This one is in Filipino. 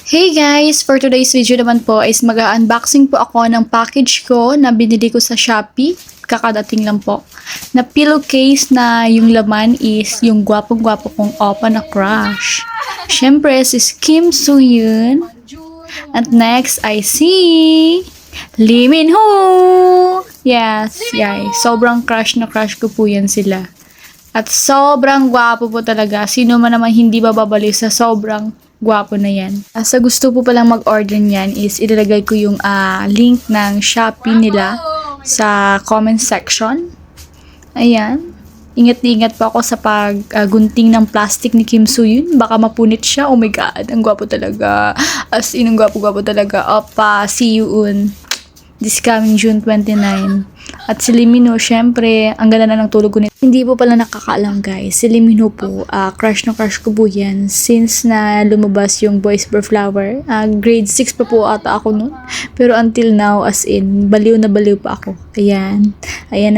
Hey guys! For today's video naman po is mag-unboxing po ako ng package ko na binili ko sa Shopee. Kakadating lang po. Na pillowcase na yung laman is yung gwapong-gwapo kong opa na crush. Siyempre, si Kim Soo Hyun. At next, I see Lee Min Ho! Yes, yay. Sobrang crush na crush ko po yan sila. At sobrang gwapo po talaga. Sino man naman hindi bababaliw sa sobrang gwapo na yan. Sa gusto po palang mag-order niyan is ilalagay ko yung link ng Shopee nila sa comment section. Ayan. Ingat-ingat po ako sa paggunting ng plastic ni Kim Soo Hyun. Baka mapunit siya. Oh my God. Ang gwapo talaga. As in, ang gwapo-gwapo talaga. Opa, see you on this coming June 29. At si Lee Min Ho, syempre, ang ganda na ng tulog ko nito. Hindi po pala nakakaalam guys. Si Lee Min Ho po, crush na crush ko po yan. Since na lumabas yung Boys Over Flower. Grade 6 pa po ata ako nun. Pero until now, as in, baliw na baliw pa ako. Ayan. Ayan na.